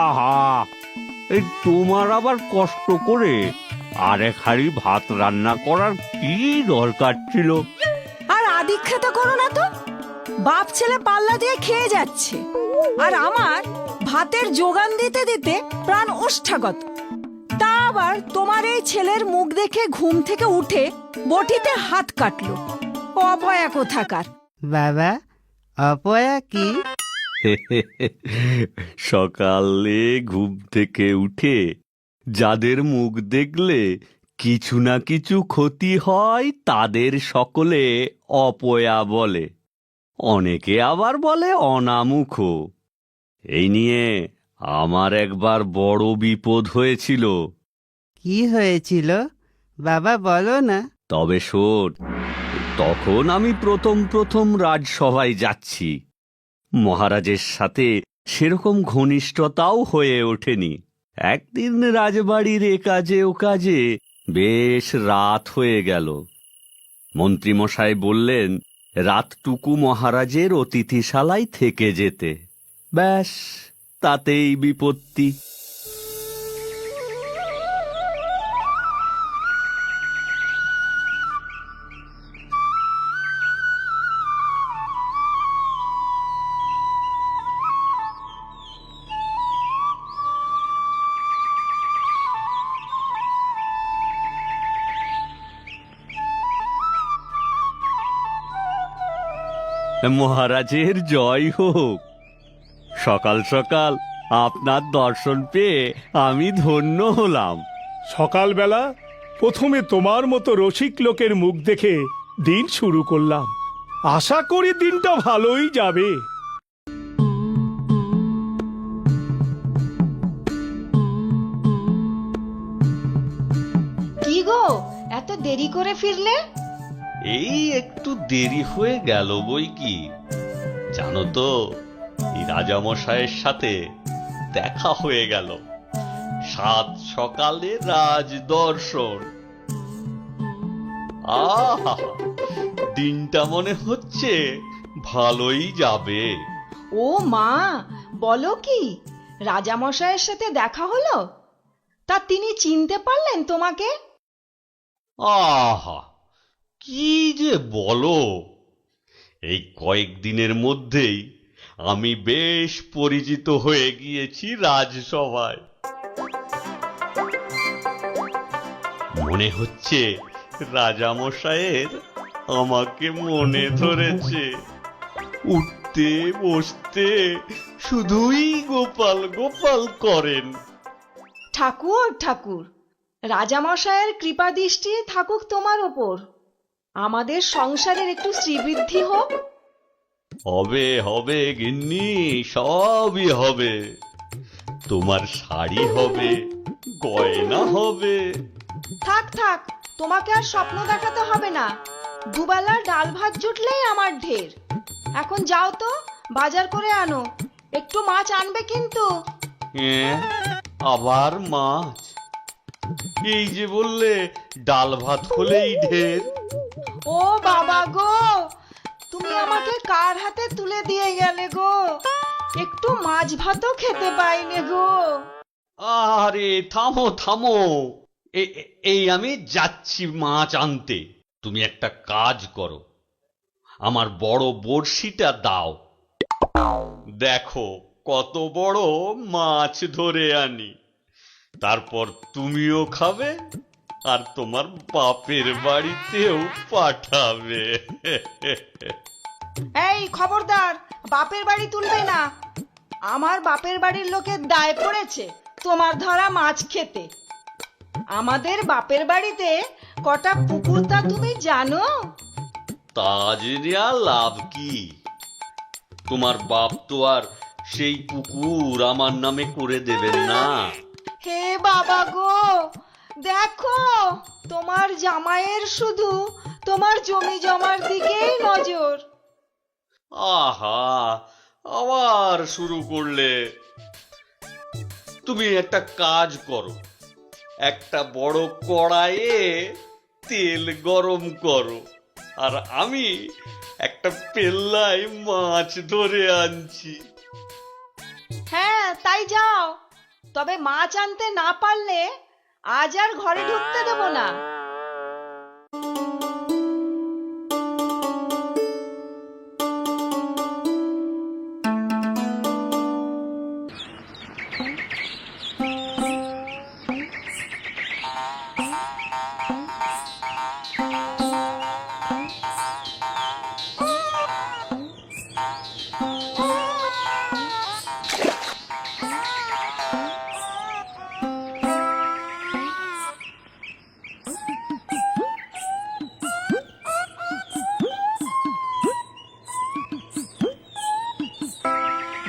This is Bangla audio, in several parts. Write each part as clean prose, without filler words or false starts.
আহা, এই তোমার আবার কষ্ট করে আর এক হাঁড়ি ভাত রান্না করার কি দরকার ছিল? আর আদিক্ষেত করো না তো। বাপ ছেলে পাল্লা দিয়ে খেয়ে যাচ্ছে, আর আমার ভাতের যোগান দিতে দিতে প্রাণ ওষ্ঠাগত। তা আবার তোমার এই ছেলের মুখ দেখে ঘুম থেকে উঠে বটিতে হাত কাটলো। অপয়া কোথাকার। বাবা, অপয়া কি? সকালে ঘুম থেকে উঠে যাদের মুখ দেখলে কিছু না কিছু ক্ষতি হয় তাদের সকলে অপয়া বলে। অনেকে আবার বলে অনামুখ। এই নিয়ে আমার একবার বড় বিপদ হয়েছিল। কি হয়েছিল বাবা, বলো না। তবে শোন, তখন আমি প্রথম রাজসভায় যাচ্ছি। মহারাজের সাথে সেরকম ঘনিষ্ঠতাও হয়ে ওঠেনি। একদিন রাজবাড়ির এ কাজে ও কাজে বেশ রাত হয়ে গেল। মন্ত্রীমশাই বললেন রাতটুকু মহারাজের অতিথিশালায় থেকে যেতে। ব্যাস, তাতেই বিপত্তি। মহারাজের জয় হোক। সকাল সকাল আপনার দর্শন পেয়ে আমি ধন্য হলাম। সকালবেলা প্রথমে তোমার মতো রসিক লোকের মুখ দেখে দিন শুরু করলাম। আশা করি দিনটা ভালোই যাবে। কি গো, এত দেরি করে ফিরলে? এই একটু দেরি হয়ে গেল বই কি। জানো তো, এই রাজামশাইয়ের সাথে দেখা হয়ে গেল। সাত সকালে রাজ দর্শন। আহা, দিনটা মনে হচ্ছে ভালোই যাবে। ও মা, বলো কি, রাজামশাইয়ের সাথে দেখা হলো? তা তিনি চিনতে পারলেন তোমাকে? আহা, কি যে বলো! এই কয়েকদিনের মধ্যেই আমি বেশ পরিচিত হয়ে গিয়েছি রাজসভায়। মনে হচ্ছে রাজামশায়ের আমাকে মনে ধরেছে। উঠতে বসতে শুধুই গোপাল গোপাল করেন। ঠাকুর ঠাকুর, রাজামশাইয়ের কৃপা দৃষ্টি থাকুক তোমার ওপর। আমাদের সংসারের একটু শ্রীবৃদ্ধি হোক। হবে হবে গিন্নি, সবই হবে। তোমার শাড়ি হবে, গয়না হবে। থাক থাক, তোমাকে আর স্বপ্ন দেখাতে হবে না। দুবেলা ডাল ভাত জুটলেই আমার ঢের। এখন যাও তো, বাজার করে আনো। একটু মাছ আনবে কিন্তু। আবার মাছ? এই যে বললে ডাল ভাত হলেই ঢের। ও বাবা গো, তুমি আমাকে কার হাতে তুলে দিয়ে গেলে গো? একটু মাছ ভাতও খেতে পাইনে গো। আরে থামো থামো, এই আমি যাচ্ছি মাছ আনতে। তুমি একটা কাজ করো, আমার বড় বড়শিটা দাও। দেখো কত বড় মাছ ধরে আনি। তারপর তুমিও খাবে আর তোমার বাপের বাড়িতেও পাঠাবে। এই খবরদার, বাপের বাড়ি তুলবে না। আমার বাপের বাড়ির লোকের দায় পড়েছে তোমার ধরা মাছ খেতে। আমাদের বাপের বাড়িতে কটা পুকুর তা তুমি জানো? তা জেনে আর লাভ কি? তোমার বাপ তো আর সেই পুকুর আমার নামে করে দেবেন না। হে বাবা গো, দেখো তোমার জামাইয়ের শুধু তোমার জমি জমার দিকেই নজর। আহা, আবার শুরু করলে। তুমি একটা কাজ করো, একটা বড় কড়াইয়ে তেল গরম করো আর আমি একটা পেল্লায় মাছ ধরে আনছি। হ্যাঁ তাই যাও, তবে মাছ আনতে না পারলে আজ আর ঘরে ঢুকতে দেব না।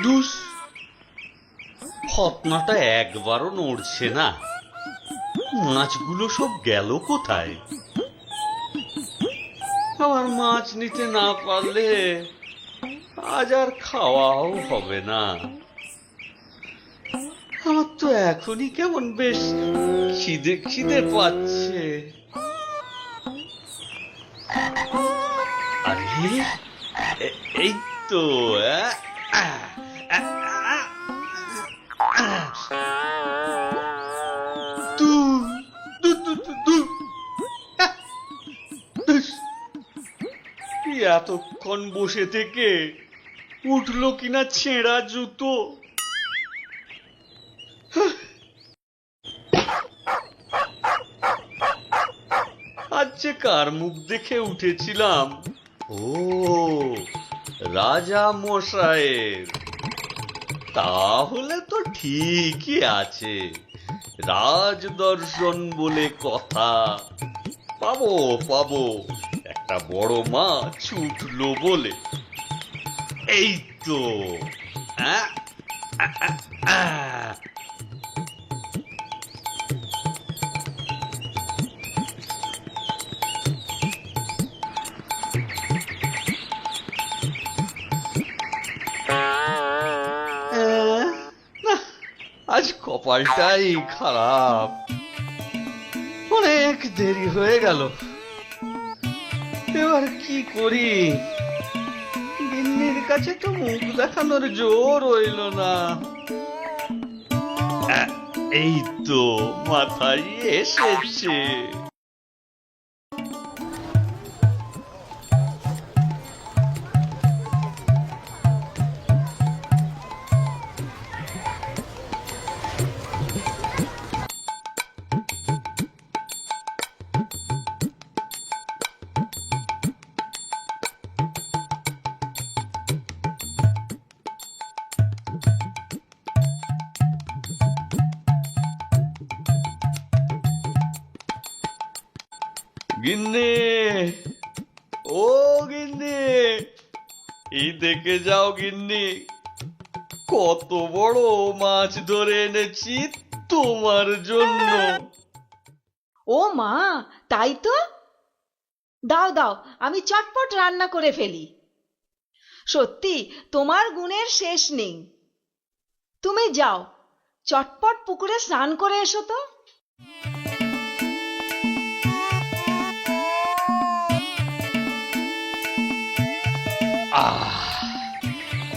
ধুস, ফতনাটা একবারও নড়ছে না। মাছগুলো সব গেল কোথায়? আমার মাছ নিতে না পারলে আজ আর খাওয়াও হবে না। আমার তো এখনই কেমন বেশ খিদে খিদে পাচ্ছে। আরে এই তো এতক্ষণ বসে থেকে উঠলো কিনা ছেঁড়া জুতো। আজ যে কার মুখ দেখে উঠেছিলাম? ও, রাজা মশাইয়ের। তাহলে তো ঠিকই আছে, রাজদর্শন বলে কথা। পাবো পাবো, একটা বড় মাছ উঠলো বলে। এই তো আজ কপালটাই খারাপ, অনেক দেরি হয়ে গেল। এবার কি করি? গিন্নির কাছে তো মুখ দেখানোর জোর রইল না। এই তো মাথায় এসেছে। গিন্নি, ও গিন্নি, এই দেখে যাও গিন্নি, কত বড় মাছ ধরে এনেছি তোমার জন্য। ও মা, তাই তো? দাও দাও, আমি চটপট রান্না করে ফেলি। সত্যি তোমার গুণের শেষ নেই। তুমি যাও, চটপট পুকুরে স্নান করে এসো তো।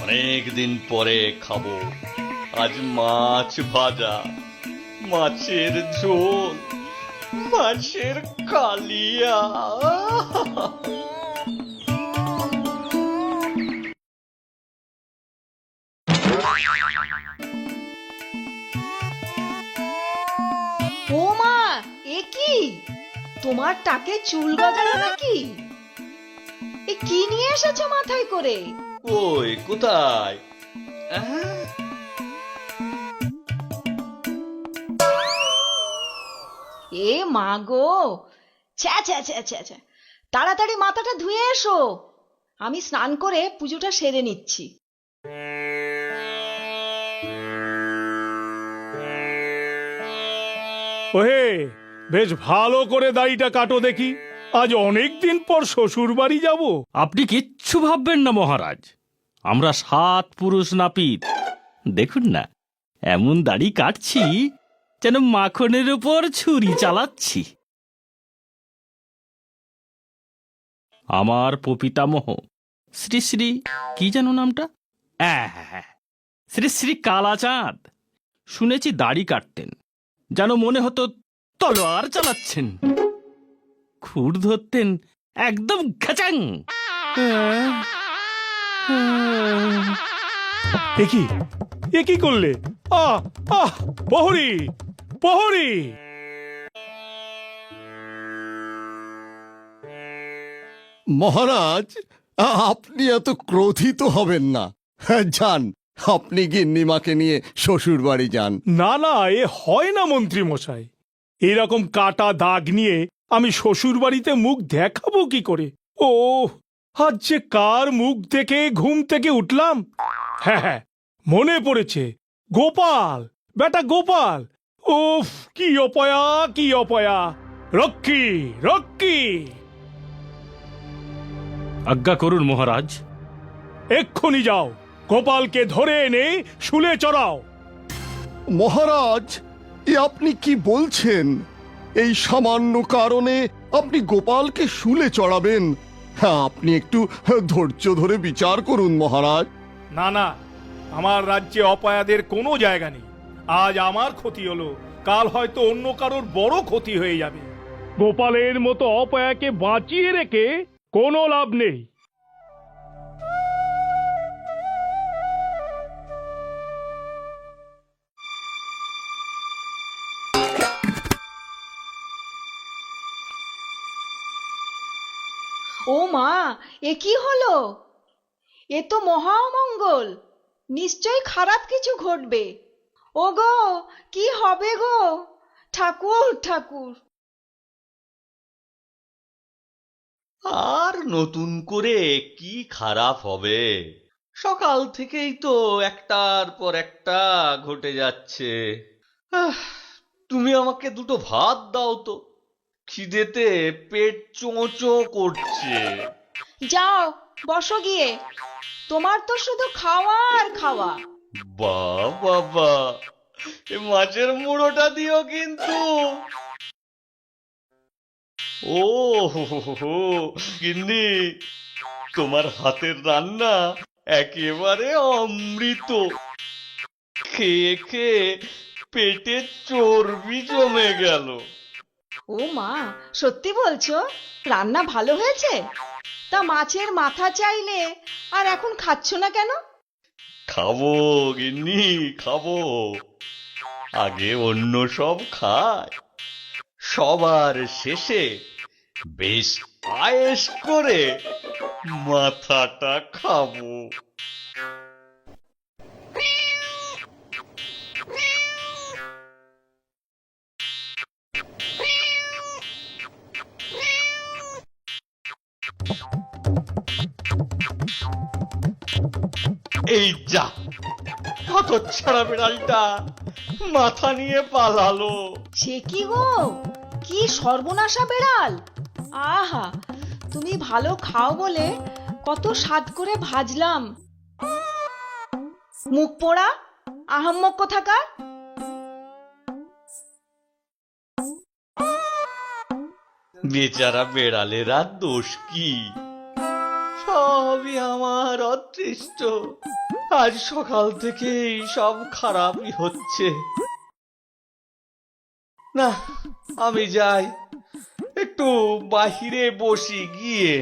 অনেক দিন পরে খাবো আজ মাছ ভাজা, মাছের ঝোল, মাছের কালিয়া। ও মা, এ কি? তোমার টাকে চুল গজালো নাকি? এ কি নিয়ে এসেছো মাথায় করে? ওই কোথায়? এ মা গো, ছ্যা ছ্যা ছ্যা ছ্যা ছ্যা, তাড়াতাড়ি মাথাটা ধুয়ে এসো। আমি স্নান করে পুজোটা সেরে নিচ্ছি। ওহে, বেশ ভালো করে দাড়িটা কাটো দেখি। আজ অনেক দিন পর শ্বশুর বাড়ি যাব। আপনি কিচ্ছু ভাববেন না মহারাজ, আমরা 7 পুরুষ নাপিত। দেখুন না, এমন দাড়ি কাটছি যেন মাখনের উপর ছুরি চালাচ্ছি। আমার প্রপিতামহ শ্রী শ্রী কি যেন নামটা, হ্যাঁ, শ্রী শ্রী কালাচাঁদ। শুনেছি দাড়ি কাটতেন, যেন মনে হতো তলোয়ার চালাচ্ছেন। খুর ধরতেন একদম খাচাং। এ কি করলে? আহ আহ প্রহরী, প্রহরী! মহারাজ, আপনি এত ক্রোধিত হবেন না। যান, আপনি গিন্নিমাকে নিয়ে শ্বশুর বাড়ি যান। না না, এ হয় না মন্ত্রী মশাই। এরকম কাটা দাগ নিয়ে আমি শ্বশুর বাড়িতে মুখ দেখাবো কি করে? ও, আজ যে কার মুখ দেখে ঘুম থেকে উঠলাম! হ্যাঁ, মনে পড়েছে, গোপাল, বেটা গোপাল। ওফ, কি অপয়া, কি অপয়া! রক্ষী, রক্ষী! আজ্ঞা করুন মহারাজ। এক্ষুনি যাও, গোপালকে ধরে এনে শুলে চড়াও। মহারাজ, এ আপনি কি বলছেন? এই সামান্য কারণে আপনি গোপালকে শুলে চড়াবেন? হ্যাঁ, আপনি একটু ধৈর্য ধরে বিচার করুন মহারাজ। না না, আমার রাজ্যে অপয়াদের কোনো জায়গা নেই। আজ আমার ক্ষতি হলো, কাল হয়তো অন্য কারোর বড় ক্ষতি হয়ে যাবে। গোপালের মতো অপয়াকে বাঁচিয়ে রেখে কোনো লাভ নেই। ও মা, এ কি হলো? এ তো মহা অমঙ্গল। নিশ্চয় খারাপ কিছু ঘটবে। ও গো, কি হবে গো? ঠাকুর, ঠাকুর! আর নতুন করে কি খারাপ হবে? সকাল থেকেই তো একটার পর একটা ঘটে যাচ্ছে। তুমি আমাকে দুটো ভাত দাও তো, খিদেতে পেট চোঁচো করছে। যাও, বসো গিয়ে। তোমার তো শুধু খাওয়া আর খাওয়া। বাবা, এ মাছের মুড়োটা দিও কিন্তু। ও হো, গিন্নি, তোমার হাতের রান্না একেবারে অমৃত। খেয়ে খেয়ে পেটে চর্বি জমে গেল। ও মা, সত্যি বলছো? রান্না ভালো হয়েছে? তা মাছের মাথা চাইলে আর এখন খাচ্ছ না কেন? খাবো গিন্নি, খাবো। আগে অন্য সব খায়, সবার শেষে বেশ আয়েশ করে মাথাটা খাবো। এই যা, হতচ্ছাড়া বিড়ালটা মাথা নিয়ে পালালো। সে কি গো, কি সর্বনাশা বেড়াল! আহা, তুমি ভালো খাও বলে কত স্বাদ করে ভাজলাম। মুখ পোড়া আহাম্মক কোথাকার! বেচারা বেড়ালের আর দোষ কি? সবই আমার অদৃষ্ট। আজ সকাল থেকেই সব খারাপই হচ্ছে। না, আমি যাই, একটু বাহিরে বসি গিয়ে।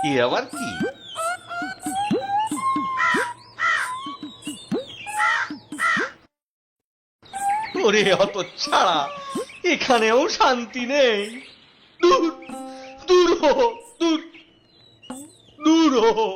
এ আবার কি? ওরে হতচ্ছাড়া, এখানেও শান্তি নেই। দূর, দূর হো, দূর, দূর হো।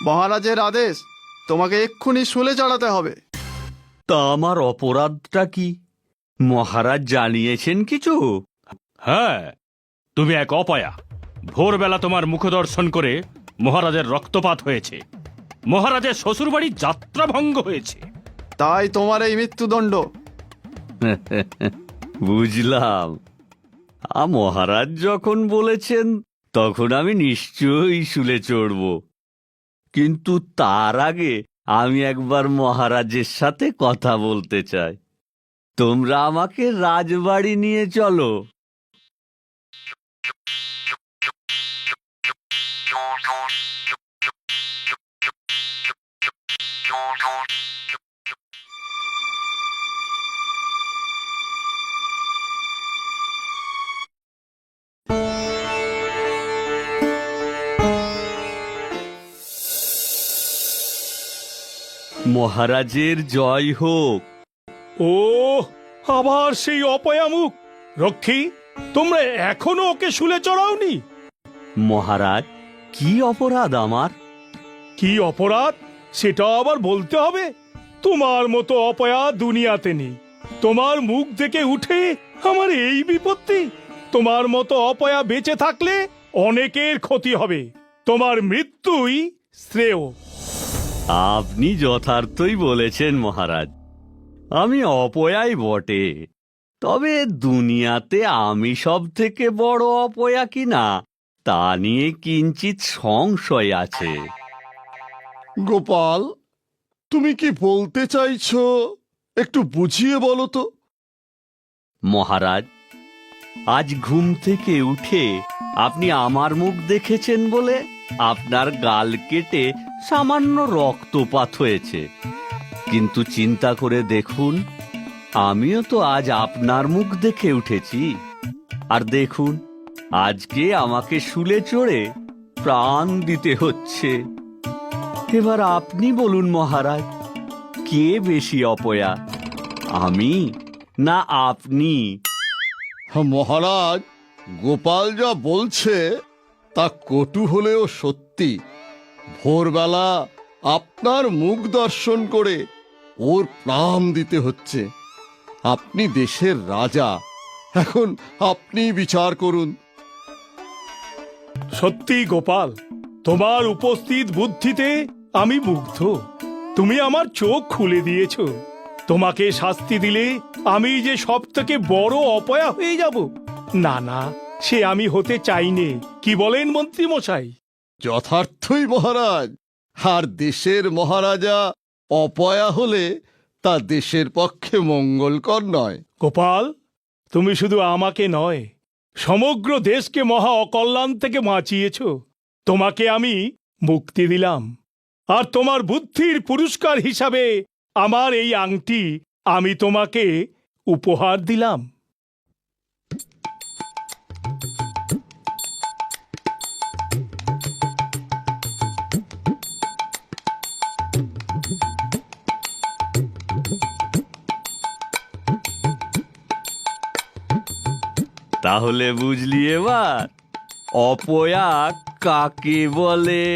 মহারাজের আদেশ, তোমাকে এক্ষুনি শুলে চড়াতে হবে। তা আমার অপরাধটা কি মহারাজ জানিয়েছেন কিছু? হ্যাঁ, তুমি এক অপয়া। ভোরবেলা তোমার মুখদর্শন করে মহারাজের রক্তপাত হয়েছে, মহারাজের শ্বশুরবাড়ির যাত্রাভঙ্গ হয়েছে। তাই তোমার এই মৃত্যুদণ্ড। বুঝলাম। মহারাজ যখন বলেছেন তখন আমি নিশ্চয়ই শুলে চড়ব, কিন্তু তার আগে আমি একবার মহারাজের সাথে কথা বলতে চাই। তোমরা আমাকে রাজবাড়ি নিয়ে চলো। মহারাজের জয় হোক। ও আবার সেই অপয়া মুখ। রক্ষী, তোমরা এখনো ওকে শুলে চড়াওনি? মহারাজ, কি অপরাধ আমার? কি অপরাধ সেটা আবার বলতে হবে? তোমার মতো অপয়া দুনিয়াতে নেই। তোমার মুখ থেকে উঠে আমার এই বিপত্তি। তোমার মতো অপয়া বেঁচে থাকলে অনেকের ক্ষতি হবে, তোমার মৃত্যুই শ্রেয়। আপনি যথার্থই বলেছেন মহারাজ। আমি অপয়াই বটে, তবে দুনিয়াতে আমি সব থেকে বড় অপয়া কিনা তা নিয়ে কিঞ্চিত সংশয় আছে। গোপাল, তুমি কি বলতে চাইছো একটু বুঝিয়ে বলো তো। মহারাজ, আজ ঘুম থেকে উঠে আপনি আমার মুখ দেখেছেন বলে আপনার গাল কেটে সামান্য রক্তপাত হয়েছে, কিন্তু চিন্তা করে দেখুন, আমিও তো আজ আপনার মুখ দেখে উঠেছি। আর দেখুন, আজকে আমাকে শুলে চড়ে প্রাণ দিতে হচ্ছে। এবার আপনি বলুন মহারাজ, কে বেশি অপয়া, আমি না আপনি? মহারাজ, গোপাল যা বলছে তা কটু হলেও সত্যি। ভোরবেলা আপনার মুখ দর্শন করে ওর প্রাণ দিতে হচ্ছে। আপনি দেশের রাজা, এখন আপনি বিচার করুন। সত্যি গোপাল, তোমার উপস্থিত বুদ্ধিতে আমি মুগ্ধ। তুমি আমার চোখ খুলে দিয়েছ। তোমাকে শাস্তি দিলে আমি যে সব থেকে বড় অপয়া হয়ে যাব, না না, সে আমি হতে চাইনে। কি বলেন মন্ত্রী মশাই? যথার্থই মহারাজ। আর দেশের মহারাজা অপয়া হলে তা দেশের পক্ষে মঙ্গলকর নয়। গোপাল, তুমি শুধু আমাকে নয়, সমগ্র দেশকে মহা অকল্যাণ থেকে বাঁচিয়েছ। তোমাকে আমি মুক্তি দিলাম, আর তোমার বুদ্ধির পুরস্কার হিসাবে আমার এই আংটি আমি তোমাকে উপহার দিলাম। তাহলে বুঝলি এবার অপয়া কাকে বলে?